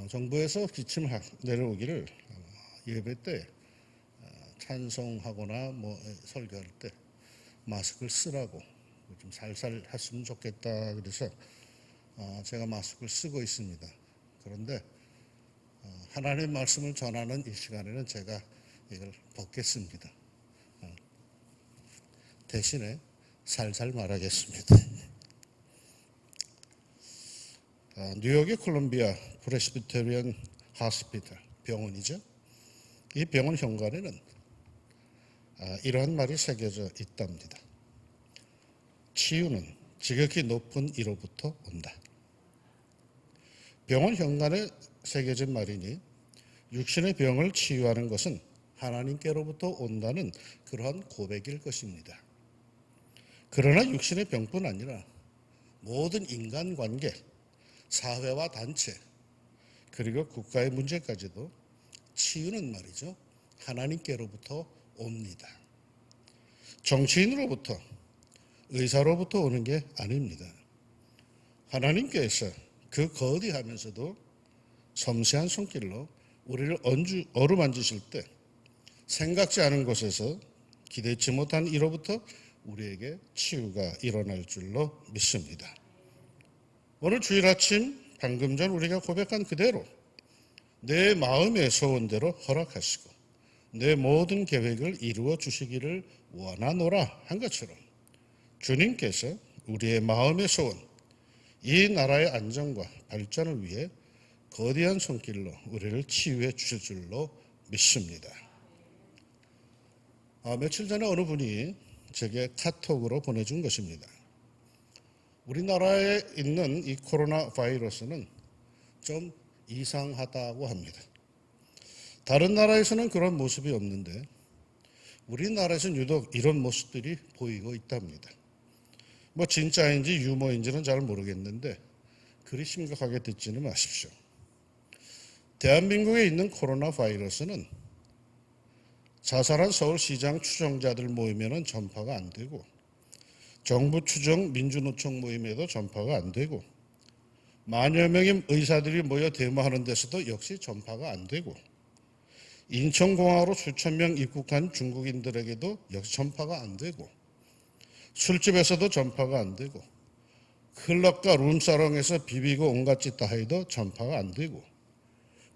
정부에서 지침을 내려오기를 예배 때 찬송하거나 설교할 때 마스크를 쓰라고 좀 살살 했으면 좋겠다. 그래서 제가 마스크를 쓰고 있습니다. 그런데 하나님의 말씀을 전하는 이 시간에는 제가 이걸 벗겠습니다. 대신에 살살 말하겠습니다. 뉴욕의 콜롬비아 프레스비테리언 하스피탈 병원이죠. 이 병원 현관에는 이러한 말이 새겨져 있답니다. 치유는 지극히 높은 이로부터 온다. 병원 현관에 새겨진 말이니 육신의 병을 치유하는 것은 하나님께로부터 온다는 그러한 고백일 것입니다. 그러나 육신의 병뿐 아니라 모든 인간관계, 사회와 단체, 그리고 국가의 문제까지도 치유는 말이죠, 하나님께로부터 옵니다. 정치인으로부터, 의사로부터 오는 게 아닙니다. 하나님께서 그 거대하면서도 섬세한 손길로 우리를 어루만지실 때 생각지 않은 곳에서 기대치 못한 이로부터 우리에게 치유가 일어날 줄로 믿습니다. 오늘 주일 아침 방금 전 우리가 고백한 그대로 내 마음의 소원대로 허락하시고 내 모든 계획을 이루어 주시기를 원하노라 한 것처럼 주님께서 우리의 마음의 소원, 이 나라의 안정과 발전을 위해 거대한 손길로 우리를 치유해 주실 줄로 믿습니다. 며칠 전에 어느 분이 제게 카톡으로 보내준 것입니다. 우리나라에 있는 이 코로나 바이러스는 좀 이상하다고 합니다. 다른 나라에서는 그런 모습이 없는데 우리나라에서는 유독 이런 모습들이 보이고 있답니다. 진짜인지 유머인지는 잘 모르겠는데 그리 심각하게 듣지는 마십시오. 대한민국에 있는 코로나 바이러스는 자살한 서울시장 추종자들 모임에는 전파가 안 되고 정부 추종 민주노총 모임에도 전파가 안 되고 만여 명의 의사들이 모여 데모하는 데서도 역시 전파가 안 되고 인천공항으로 수천 명 입국한 중국인들에게도 역시 전파가 안 되고 술집에서도 전파가 안 되고 클럽과 룸사롱에서 비비고 온갖 짓 다 해도 전파가 안 되고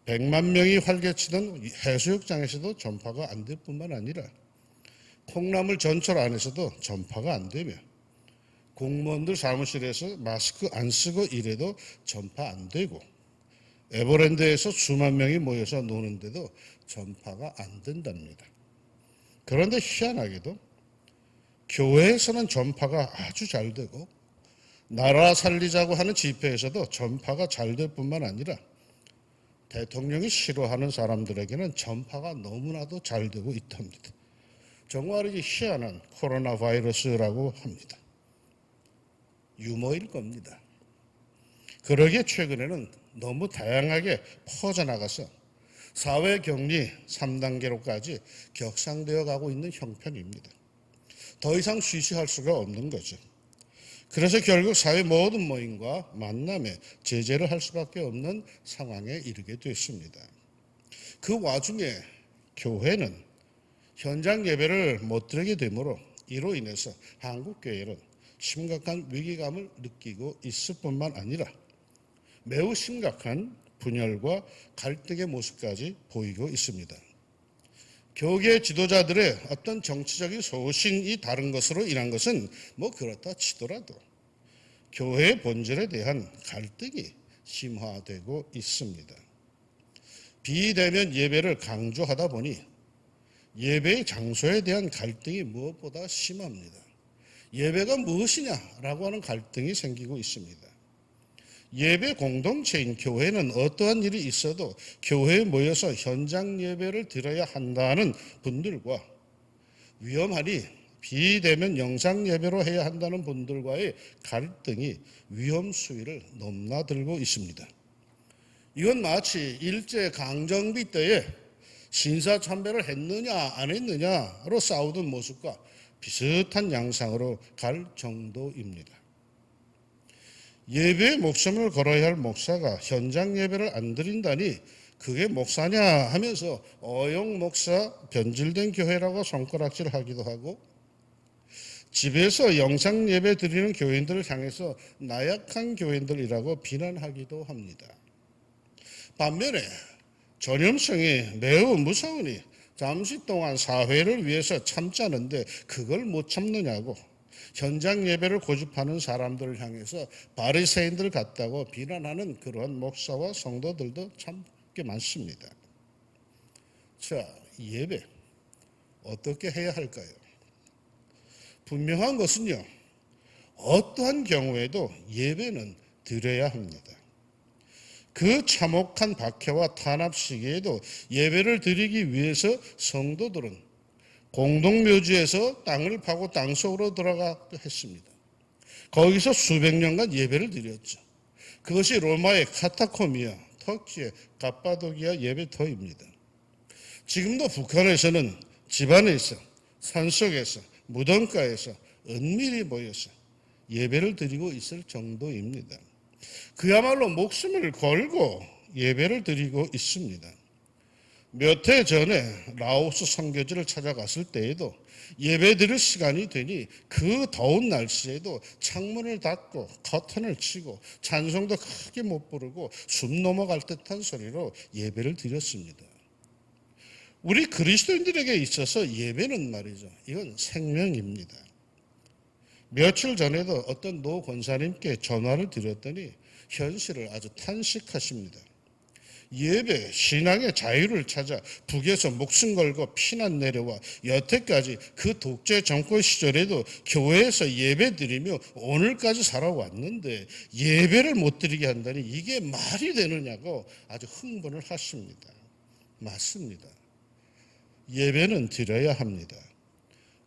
100만 명이 활개치던 해수욕장에서도 전파가 안 될 뿐만 아니라 콩나물 전철 안에서도 전파가 안 되며 공무원들 사무실에서 마스크 안 쓰고 일해도 전파 안 되고 에버랜드에서 수만 명이 모여서 노는데도 전파가 안 된답니다. 그런데 희한하게도 교회에서는 전파가 아주 잘 되고 나라 살리자고 하는 집회에서도 전파가 잘 될 뿐만 아니라 대통령이 싫어하는 사람들에게는 전파가 너무나도 잘 되고 있답니다. 정말 이게 희한한 코로나 바이러스라고 합니다. 유머일 겁니다. 그러기에 최근에는 너무 다양하게 퍼져나가서 사회격리 3단계로까지 격상되어 가고 있는 형편입니다. 더 이상 쉬쉬할 수가 없는 거죠. 그래서 결국 사회 모든 모임과 만남에 제재를 할 수밖에 없는 상황에 이르게 됐습니다. 그 와중에 교회는 현장 예배를 못 드리게 되므로 이로 인해서 한국교회는 심각한 위기감을 느끼고 있을 뿐만 아니라 매우 심각한 분열과 갈등의 모습까지 보이고 있습니다. 교계 지도자들의 어떤 정치적인 소신이 다른 것으로 인한 것은 그렇다 치더라도 교회의 본질에 대한 갈등이 심화되고 있습니다. 비대면 예배를 강조하다 보니 예배의 장소에 대한 갈등이 무엇보다 심합니다. 예배가 무엇이냐라고 하는 갈등이 생기고 있습니다. 예배 공동체인 교회는 어떠한 일이 있어도 교회에 모여서 현장 예배를 드려야 한다는 분들과 위험하니 비대면 영상 예배로 해야 한다는 분들과의 갈등이 위험 수위를 넘나들고 있습니다. 이건 마치 일제강점기 때에 신사참배를 했느냐 안 했느냐로 싸우던 모습과 비슷한 양상으로 갈 정도입니다. 예배에 목숨을 걸어야 할 목사가 현장 예배를 안 드린다니 그게 목사냐 하면서 어용 목사 변질된 교회라고 손가락질 하기도 하고, 집에서 영상 예배 드리는 교인들을 향해서 나약한 교인들이라고 비난하기도 합니다. 반면에 전염성이 매우 무서우니 잠시 동안 사회를 위해서 참자는데 그걸 못 참느냐고 현장 예배를 고집하는 사람들을 향해서 바리새인들 같다고 비난하는 그런 목사와 성도들도 참 꽤 많습니다. 자, 예배 어떻게 해야 할까요? 분명한 것은요, 어떠한 경우에도 예배는 드려야 합니다. 그 참혹한 박해와 탄압 시기에도 예배를 드리기 위해서 성도들은 공동묘지에서 땅을 파고 땅속으로 들어가기도 했습니다. 거기서 수백 년간 예배를 드렸죠. 그것이 로마의 카타콤이야 터키의 갑바도기아 예배터입니다. 지금도 북한에서는 집안에서, 산속에서, 무덤가에서 은밀히 모여서 예배를 드리고 있을 정도입니다. 그야말로 목숨을 걸고 예배를 드리고 있습니다. 몇 해 전에 라오스 선교지를 찾아갔을 때에도 예배 드릴 시간이 되니 그 더운 날씨에도 창문을 닫고 커튼을 치고 찬송도 크게 못 부르고 숨 넘어갈 듯한 소리로 예배를 드렸습니다. 우리 그리스도인들에게 있어서 예배는 말이죠, 이건 생명입니다. 며칠 전에도 어떤 노 권사님께 전화를 드렸더니 현실을 아주 탄식하십니다. 예배, 신앙의 자유를 찾아 북에서 목숨 걸고 피난 내려와 여태까지 그 독재 정권 시절에도 교회에서 예배 드리며 오늘까지 살아왔는데 예배를 못 드리게 한다니 이게 말이 되느냐고 아주 흥분을 하십니다. 맞습니다. 예배는 드려야 합니다.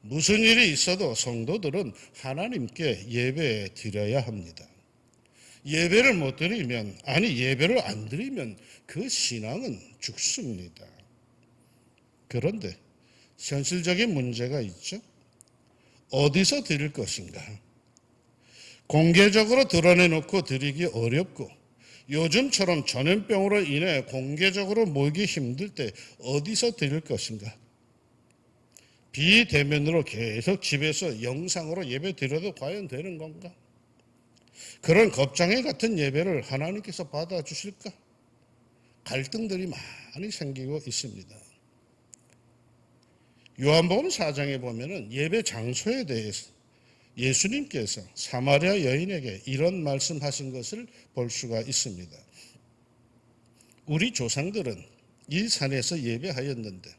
무슨 일이 있어도 성도들은 하나님께 예배 드려야 합니다. 예배를 못 드리면, 아니 예배를 안 드리면 그 신앙은 죽습니다. 그런데 현실적인 문제가 있죠. 어디서 드릴 것인가? 공개적으로 드러내놓고 드리기 어렵고 요즘처럼 전염병으로 인해 공개적으로 모이기 힘들 때 어디서 드릴 것인가? 비대면으로 계속 집에서 영상으로 예배 드려도 과연 되는 건가? 그런 겁장애 같은 예배를 하나님께서 받아주실까? 갈등들이 많이 생기고 있습니다. 요한복음 4장에 보면은 예배 장소에 대해서 예수님께서 사마리아 여인에게 이런 말씀하신 것을 볼 수가 있습니다. 우리 조상들은 이 산에서 예배하였는데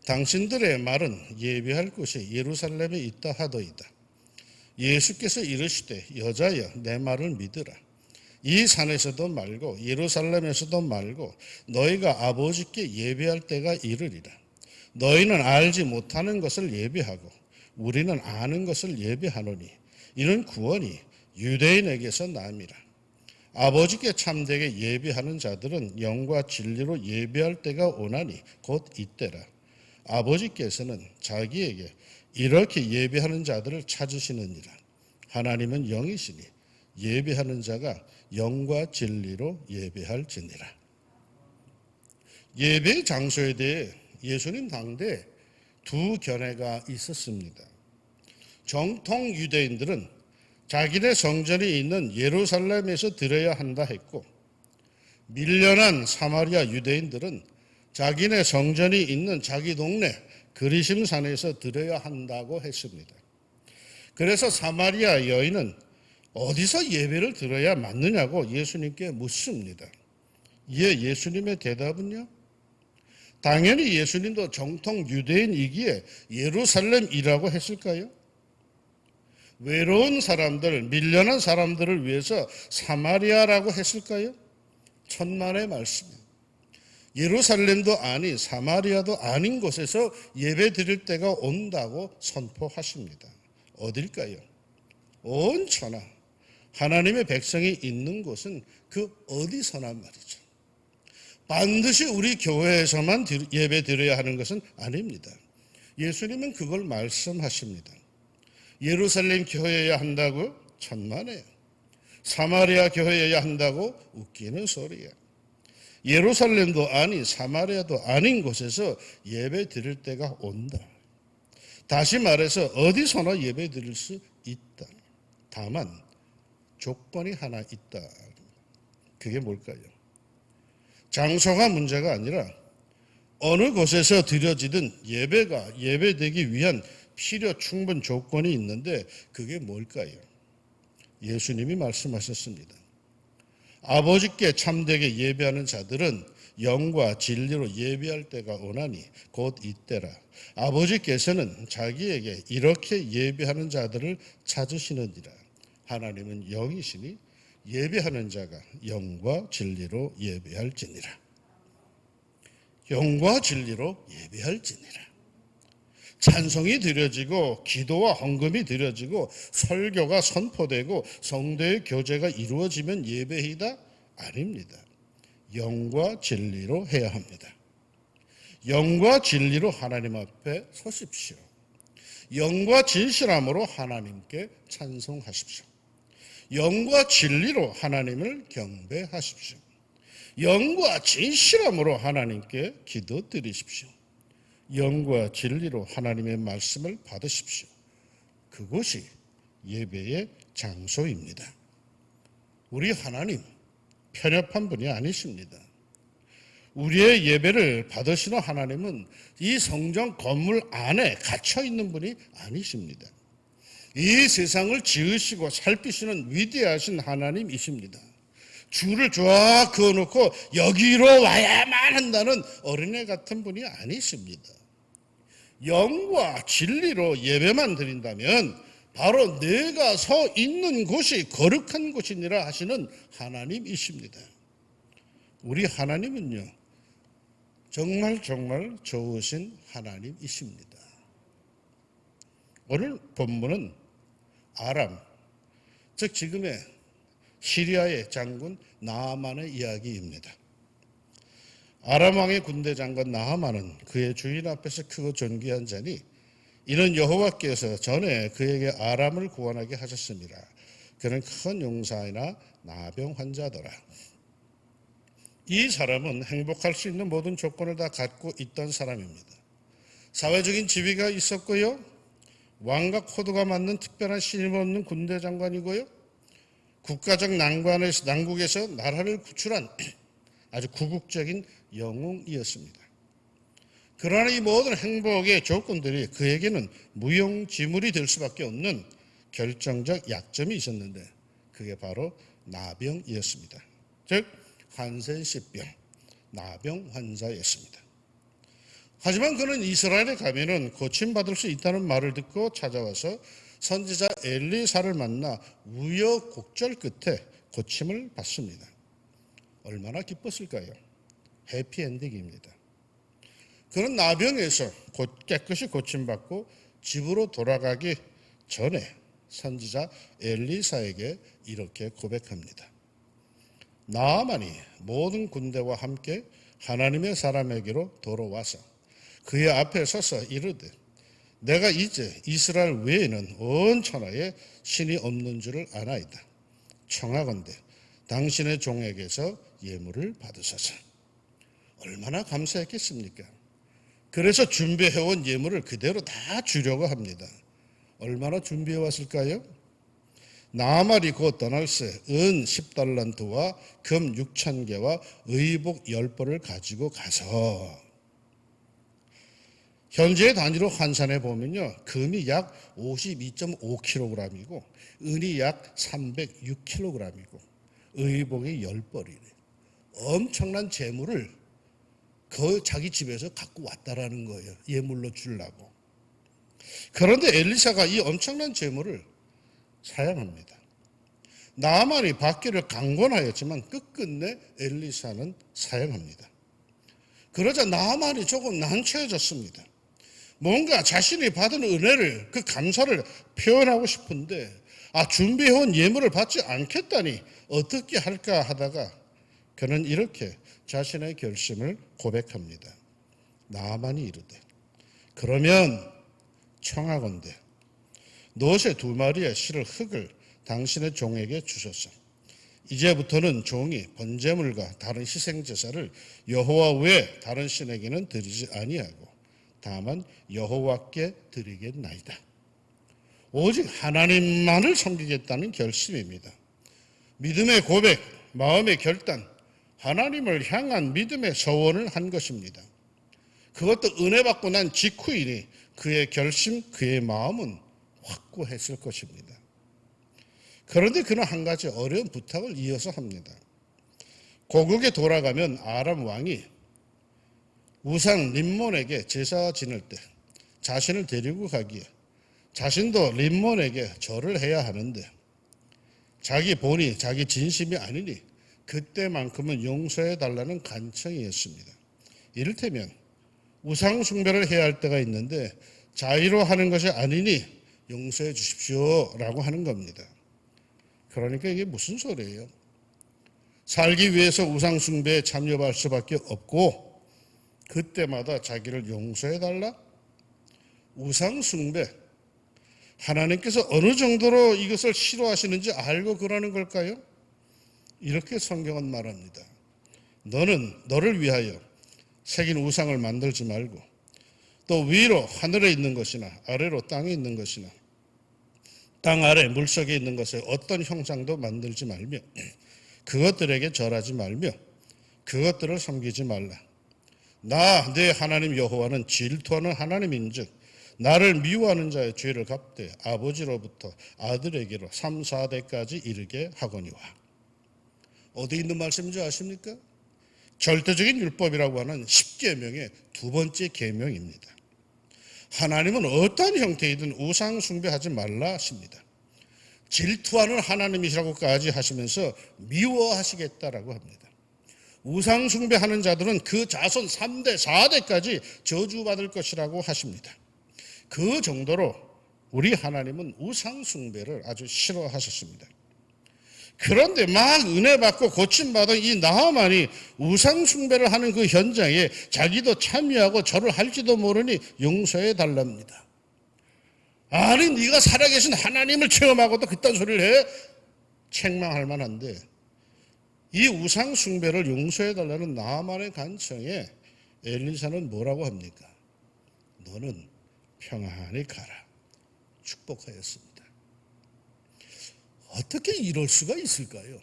당신들의 말은 예배할 곳이 예루살렘에 있다 하더이다. 예수께서 이르시되 여자여 내 말을 믿으라. 이 산에서도 말고 예루살렘에서도 말고 너희가 아버지께 예배할 때가 이르리라. 너희는 알지 못하는 것을 예배하고 우리는 아는 것을 예배하노니 이는 구원이 유대인에게서 남이라. 아버지께 참되게 예배하는 자들은 영과 진리로 예배할 때가 오나니 곧 이때라. 아버지께서는 자기에게 이렇게 예배하는 자들을 찾으시느니라. 하나님은 영이시니 예배하는 자가 영과 진리로 예배할지니라. 예배 장소에 대해 예수님 당대에 두 견해가 있었습니다. 정통 유대인들은 자기네 성전이 있는 예루살렘에서 드려야 한다 했고, 밀려난 사마리아 유대인들은 자기네 성전이 있는 자기 동네 그리심산에서 드려야 한다고 했습니다. 그래서 사마리아 여인은 어디서 예배를 드려야 맞느냐고 예수님께 묻습니다. 이에 예수님의 대답은요, 당연히 예수님도 정통 유대인이기에 예루살렘이라고 했을까요? 외로운 사람들, 밀려난 사람들을 위해서 사마리아라고 했을까요? 천만의 말씀입니다. 예루살렘도 아닌 사마리아도 아닌 곳에서 예배 드릴 때가 온다고 선포하십니다. 어딜까요? 온 천하 하나님의 백성이 있는 곳은 그 어디서나 말이죠. 반드시 우리 교회에서만 예배 드려야 하는 것은 아닙니다. 예수님은 그걸 말씀하십니다. 예루살렘 교회여야 한다고요? 천만에요. 사마리아 교회여야 한다고 웃기는 소리야. 예루살렘도 아닌 사마리아도 아닌 곳에서 예배 드릴 때가 온다. 다시 말해서 어디서나 예배 드릴 수 있다. 다만 조건이 하나 있다. 그게 뭘까요? 장소가 문제가 아니라 어느 곳에서 드려지든 예배가 예배되기 위한 필요 충분 조건이 있는데 그게 뭘까요? 예수님이 말씀하셨습니다. 아버지께 참되게 예배하는 자들은 영과 진리로 예배할 때가 오나니 곧 이때라. 아버지께서는 자기에게 이렇게 예배하는 자들을 찾으시느니라. 하나님은 영이시니 예배하는 자가 영과 진리로 예배할지니라. 영과 진리로 예배할지니라. 찬송이 드려지고 기도와 헌금이 드려지고 설교가 선포되고 성도의 교제가 이루어지면 예배이다? 아닙니다. 영과 진리로 해야 합니다. 영과 진리로 하나님 앞에 서십시오. 영과 진실함으로 하나님께 찬송하십시오. 영과 진리로 하나님을 경배하십시오. 영과 진실함으로 하나님께 기도드리십시오. 영과 진리로 하나님의 말씀을 받으십시오. 그것이 예배의 장소입니다. 우리 하나님 편협한 분이 아니십니다. 우리의 예배를 받으시는 하나님은 이 성전 건물 안에 갇혀 있는 분이 아니십니다. 이 세상을 지으시고 살피시는 위대하신 하나님이십니다. 줄을 쫙 그어놓고 여기로 와야만 한다는 어린애 같은 분이 아니십니다. 영과 진리로 예배만 드린다면 바로 내가 서 있는 곳이 거룩한 곳이니라 하시는 하나님이십니다. 우리 하나님은요, 정말 좋으신 하나님이십니다. 오늘 본문은 아람, 즉 지금의 시리아의 장군 나하만의 이야기입니다. 아람 왕의 군대 장관 나하만은 그의 주인 앞에서 크고 존귀한 자니 이는 여호와께서 전에 그에게 아람을 구원하게 하셨습니다. 그는 큰 용사이나 나병 환자더라. 이 사람은 행복할 수 있는 모든 조건을 다 갖고 있던 사람입니다. 사회적인 지위가 있었고요, 왕과 코드가 맞는 특별한 신임 없는 군대 장관이고요, 국가적 난국에서 나라를 구출한 아주 구국적인 영웅이었습니다. 그러나 이 모든 행복의 조건들이 그에게는 무용지물이 될 수밖에 없는 결정적 약점이 있었는데 그게 바로 나병이었습니다. 즉 한센시병, 나병 환자였습니다. 하지만 그는 이스라엘에 가면은 고침받을 수 있다는 말을 듣고 찾아와서 선지자 엘리사를 만나 우여곡절 끝에 고침을 받습니다. 얼마나 기뻤을까요? 해피엔딩입니다. 그는 나병에서 깨끗이 고침받고 집으로 돌아가기 전에 선지자 엘리사에게 이렇게 고백합니다. 나아만이 모든 군대와 함께 하나님의 사람에게로 돌아와서 그의 앞에 서서 이르되 내가 이제 이스라엘 외에는 온 천하에 신이 없는 줄을 아나이다. 청하건대 당신의 종에게서 예물을 받으소서. 얼마나 감사했겠습니까? 그래서 준비해온 예물을 그대로 다 주려고 합니다. 얼마나 준비해 왔을까요? 나아말이 곧 떠날새 은 10달란트와 금 6,000개와 의복 10벌을 가지고 가서, 현재 단위로 환산해 보면요, 금이 약 52.5kg이고 은이 약 306kg이고 의복이 10벌이래. 엄청난 재물을 자기 집에서 갖고 왔다라는 거예요. 예물로 주려고. 그런데 엘리사가 이 엄청난 재물을 사양합니다. 나아만이 받기를 강권하였지만 끝끝내 엘리사는 사양합니다. 그러자 나아만이 조금 난처해졌습니다. 뭔가 자신이 받은 은혜를, 그 감사를 표현하고 싶은데 준비해온 예물을 받지 않겠다니 어떻게 할까 하다가 그는 이렇게 자신의 결심을 고백합니다. 나아만이 이르되 그러면 청하건대 노새 2마리의 실을 흙을 당신의 종에게 주소서. 이제부터는 종이 번제물과 다른 희생제사를 여호와 외에 다른 신에게는 드리지 아니하고 다만 여호와께 드리겠나이다. 오직 하나님만을 섬기겠다는 결심입니다. 믿음의 고백, 마음의 결단, 하나님을 향한 믿음의 서원을 한 것입니다. 그것도 은혜 받고 난 직후이니 그의 결심, 그의 마음은 확고했을 것입니다. 그런데 그는 한 가지 어려운 부탁을 이어서 합니다. 고국에 돌아가면 아람 왕이 우상 림몬에게 제사 지낼 때 자신을 데리고 가기에 자신도 림몬에게 절을 해야 하는데 자기 본이 자기 진심이 아니니 그때만큼은 용서해 달라는 간청이었습니다. 이를테면 우상 숭배를 해야 할 때가 있는데 자의로 하는 것이 아니니 용서해 주십시오라고 하는 겁니다. 그러니까 이게 무슨 소리예요? 살기 위해서 우상 숭배에 참여할 수밖에 없고 그때마다 자기를 용서해 달라? 우상 숭배, 하나님께서 어느 정도로 이것을 싫어하시는지 알고 그러는 걸까요? 이렇게 성경은 말합니다. 너는 너를 위하여 새긴 우상을 만들지 말고 또 위로 하늘에 있는 것이나 아래로 땅에 있는 것이나 땅 아래 물속에 있는 것에 어떤 형상도 만들지 말며 그것들에게 절하지 말며 그것들을 섬기지 말라. 나 내 하나님 여호와는 질투하는 하나님인즉 나를 미워하는 자의 죄를 갚되 아버지로부터 아들에게로 3, 4대까지 이르게 하거니와. 어디 있는 말씀인지 아십니까? 절대적인 율법이라고 하는 10계명의 두 번째 계명입니다. 하나님은 어떤 형태이든 우상 숭배하지 말라 하십니다. 질투하는 하나님이시라고까지 하시면서 미워하시겠다라고 합니다. 우상 숭배하는 자들은 그 자손 3대, 4대까지 저주받을 것이라고 하십니다. 그 정도로 우리 하나님은 우상 숭배를 아주 싫어하셨습니다. 그런데 막 은혜 받고 고침받은 이 나하만이 우상 숭배를 하는 그 현장에 자기도 참여하고 절을 할지도 모르니 용서해 달랍니다. 아니 네가 살아계신 하나님을 체험하고도 그딴 소리를 해? 책망할 만한데 이 우상 숭배를 용서해 달라는 나하만의 간청에 엘리사는 뭐라고 합니까? 너는 평안히 가라. 축복하였습니다. 어떻게 이럴 수가 있을까요?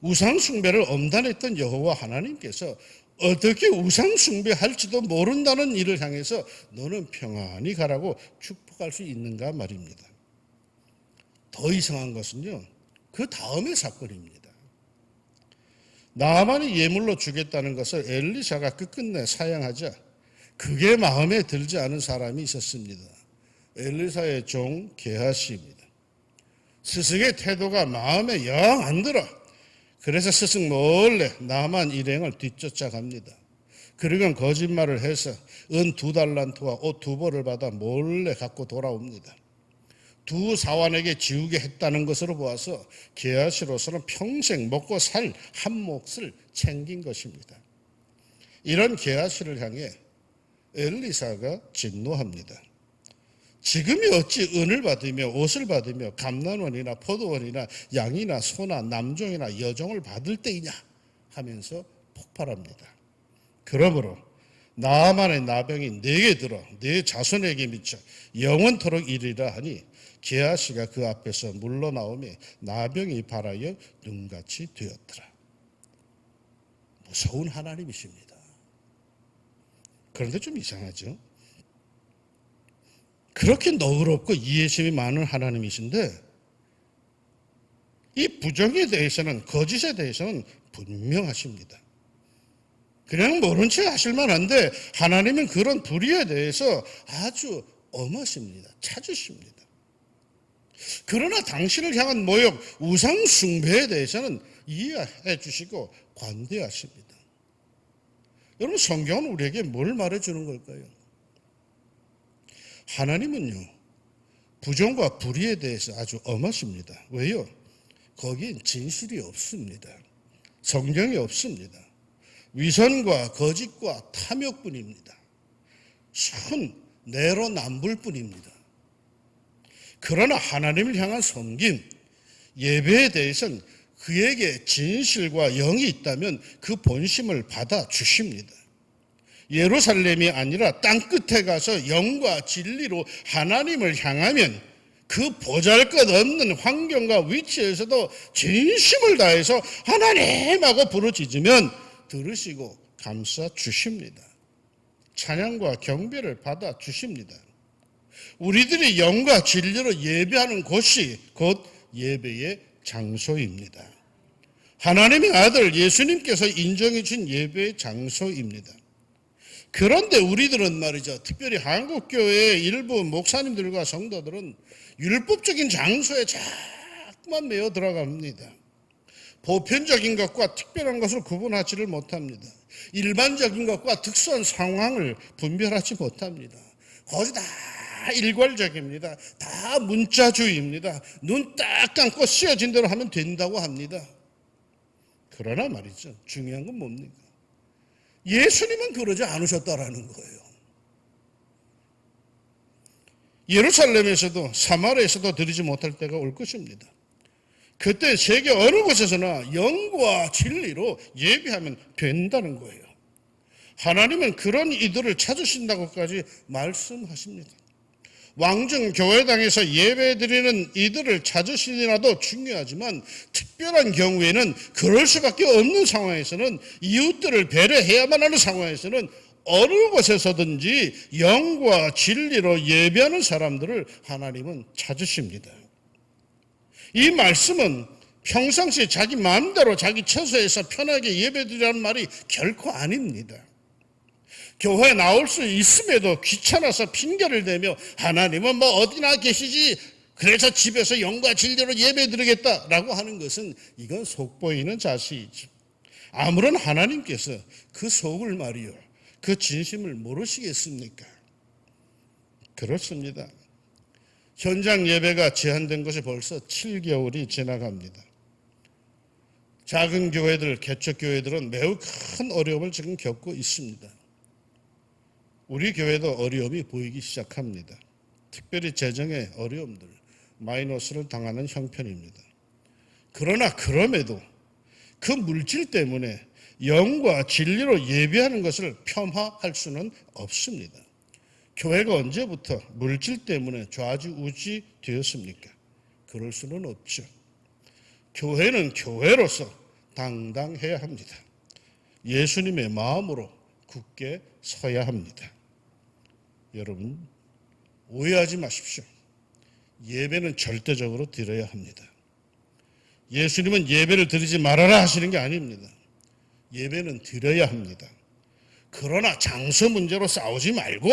우상 숭배를 엄단했던 여호와 하나님께서 어떻게 우상 숭배할지도 모른다는 일을 향해서 너는 평안히 가라고 축복할 수 있는가 말입니다. 더 이상한 것은요, 그 다음의 사건입니다. 나하만이 예물로 주겠다는 것을 엘리사가 끝끝내 사양하자 그게 마음에 들지 않은 사람이 있었습니다. 엘리사의 종 게하시입니다. 스승의 태도가 마음에 영 안 들어. 그래서 스승 몰래 나만 일행을 뒤쫓아갑니다. 그리고 거짓말을 해서 은 2달란트와 옷 2벌을 받아 몰래 갖고 돌아옵니다. 두 사환에게 지우게 했다는 것으로 보아서 게하시로서는 평생 먹고 살 한 몫을 챙긴 것입니다. 이런 게하시를 향해 엘리사가 진노합니다. 지금이 어찌 은을 받으며 옷을 받으며 감난원이나 포도원이나 양이나 소나 남종이나 여종을 받을 때이냐 하면서 폭발합니다. 그러므로 나하만의 나병이 내게 들어 내 자손에게 미쳐 영원토록 이르리라 하니 게하시가 그 앞에서 물러나오매 나병이 발하여 눈같이 되었더라. 무서운 하나님이십니다. 그런데 좀 이상하죠? 그렇게 너그럽고 이해심이 많은 하나님이신데 이 부정에 대해서는, 거짓에 대해서는 분명하십니다. 그냥 모른 체 하실 만한데 하나님은 그런 불의에 대해서 아주 엄하십니다. 찾으십니다. 그러나 당신을 향한 모욕, 우상 숭배에 대해서는 이해해 주시고 관대하십니다. 여러분, 성경은 우리에게 뭘 말해주는 걸까요? 하나님은요, 부정과 불의에 대해서 아주 엄하십니다. 왜요? 거긴 진실이 없습니다. 성경이 없습니다. 위선과 거짓과 탐욕뿐입니다. 순 내로남불뿐입니다. 그러나 하나님을 향한 섬김, 예배에 대해서는 그에게 진실과 영이 있다면 그 본심을 받아 주십니다. 예루살렘이 아니라 땅끝에 가서 영과 진리로 하나님을 향하면 그 보잘것없는 환경과 위치에서도 진심을 다해서 하나님하고 부르짖으면 들으시고 감싸 주십니다. 찬양과 경배를 받아 주십니다. 우리들이 영과 진리로 예배하는 곳이 곧 예배의 장소입니다. 하나님의 아들 예수님께서 인정해 준 예배의 장소입니다. 그런데 우리들은 말이죠, 특별히 한국교회의 일부 목사님들과 성도들은 율법적인 장소에 자꾸만 매어 들어갑니다. 보편적인 것과 특별한 것을 구분하지를 못합니다. 일반적인 것과 특수한 상황을 분별하지 못합니다. 거의 다 일괄적입니다. 다 문자주의입니다. 눈 딱 감고 씌어진 대로 하면 된다고 합니다. 그러나 말이죠, 중요한 건 뭡니까? 예수님은 그러지 않으셨다라는 거예요. 예루살렘에서도 사마리아에서도 드리지 못할 때가 올 것입니다. 그때 세계 어느 곳에서나 영과 진리로 예배하면 된다는 거예요. 하나님은 그런 이들을 찾으신다고까지 말씀하십니다. 왕정 교회당에서 예배드리는 이들을 찾으시니라도 중요하지만 특별한 경우에는 그럴 수밖에 없는 상황에서는 이웃들을 배려해야만 하는 상황에서는 어느 곳에서든지 영과 진리로 예배하는 사람들을 하나님은 찾으십니다. 이 말씀은 평상시 자기 마음대로 자기 처소에서 편하게 예배드리라는 말이 결코 아닙니다. 교회에 나올 수 있음에도 귀찮아서 핑계를 대며 하나님은 뭐 어디나 계시지 그래서 집에서 영과 진리로 예배드리겠다라고 하는 것은 이건 속보이는 자세이죠. 아무런 하나님께서 그 속을 말이요, 그 진심을 모르시겠습니까? 그렇습니다. 현장 예배가 제한된 것이 벌써 7개월이 지나갑니다. 작은 교회들, 개척교회들은 매우 큰 어려움을 지금 겪고 있습니다. 우리 교회도 어려움이 보이기 시작합니다. 특별히 재정의 어려움들, 마이너스를 당하는 형편입니다. 그러나 그럼에도 그 물질 때문에 영과 진리로 예배하는 것을 폄하할 수는 없습니다. 교회가 언제부터 물질 때문에 좌지우지 되었습니까? 그럴 수는 없죠. 교회는 교회로서 당당해야 합니다. 예수님의 마음으로 굳게 서야 합니다. 여러분, 오해하지 마십시오. 예배는 절대적으로 드려야 합니다. 예수님은 예배를 드리지 말아라 하시는 게 아닙니다. 예배는 드려야 합니다. 그러나 장소 문제로 싸우지 말고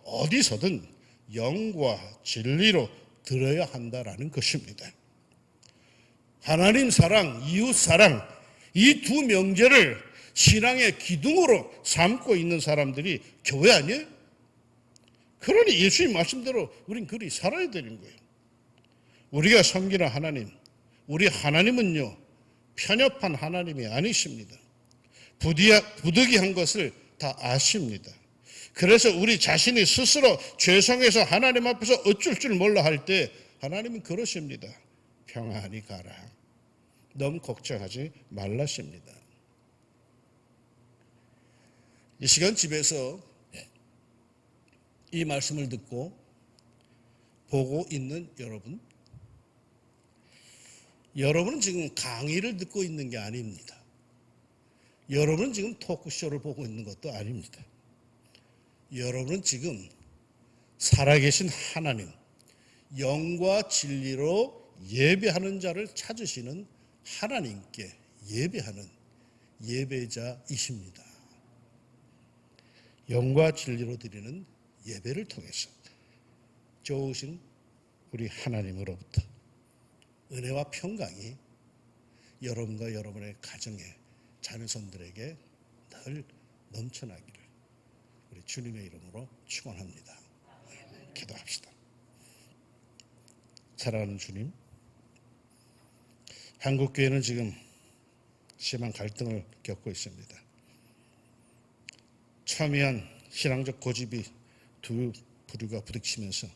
어디서든 영과 진리로 드려야 한다라는 것입니다. 하나님 사랑, 이웃 사랑, 이 두 명제를 신앙의 기둥으로 삼고 있는 사람들이 교회 아니에요? 그러니 예수님 말씀대로 우린 그리 살아야 되는 거예요. 우리가 섬기는 하나님, 우리 하나님은요, 편협한 하나님이 아니십니다. 부득이한 것을 다 아십니다. 그래서 우리 자신이 스스로 죄성해서 하나님 앞에서 어쩔 줄 몰라 할 때 하나님은 그러십니다. 평안히 가라. 너무 걱정하지 말라십니다. 이 시간 집에서 이 말씀을 듣고 보고 있는 여러분은 지금 강의를 듣고 있는 게 아닙니다. 여러분은 지금 토크쇼를 보고 있는 것도 아닙니다. 여러분은 지금 살아계신 하나님, 영과 진리로 예배하는 자를 찾으시는 하나님께 예배하는 예배자이십니다. 영과 진리로 드리는 예배를 통해서 좋으신 우리 하나님으로부터 은혜와 평강이 여러분과 여러분의 가정에, 자녀손들에게 늘 넘쳐나기를 우리 주님의 이름으로 축원합니다. 기도합시다. 사랑하는 주님, 한국교회는 지금 심한 갈등을 겪고 있습니다. 첨예한 신앙적 고집이 두 부류가 부딪히면서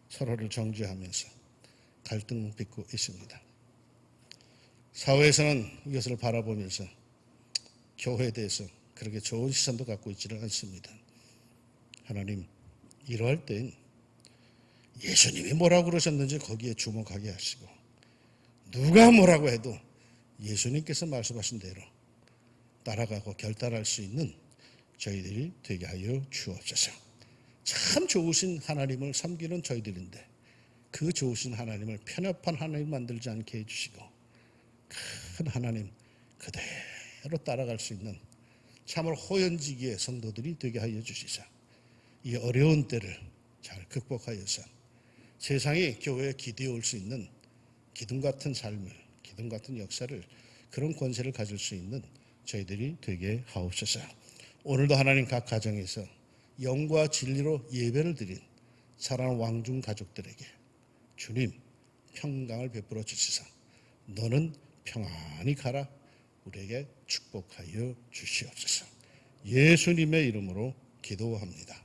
서로를 정죄하면서 갈등 빚고 있습니다. 사회에서는 이것을 바라보면서 교회에 대해서 그렇게 좋은 시선도 갖고 있지는 않습니다. 하나님, 이러할 땐 예수님이 뭐라고 그러셨는지 거기에 주목하게 하시고, 누가 뭐라고 해도 예수님께서 말씀하신 대로 따라가고 결단할 수 있는 저희들이 되게 하여 주옵소서. 참 좋으신 하나님을 섬기는 저희들인데 그 좋으신 하나님을 편협한 하나님 만들지 않게 해주시고, 큰 하나님 그대로 따라갈 수 있는 참으로 호연지기의 성도들이 되게 하여 주시사 이 어려운 때를 잘 극복하여서 세상이 교회에 기대어 올 수 있는 기둥 같은 삶을, 기둥 같은 역사를, 그런 권세를 가질 수 있는 저희들이 되게 하옵소서. 오늘도 하나님 각 가정에서 영과 진리로 예배를 드린 사랑하는 왕중 가족들에게 주님 평강을 베풀어 주시사 너는 평안히 가라 우리에게 축복하여 주시옵소서. 예수님의 이름으로 기도합니다.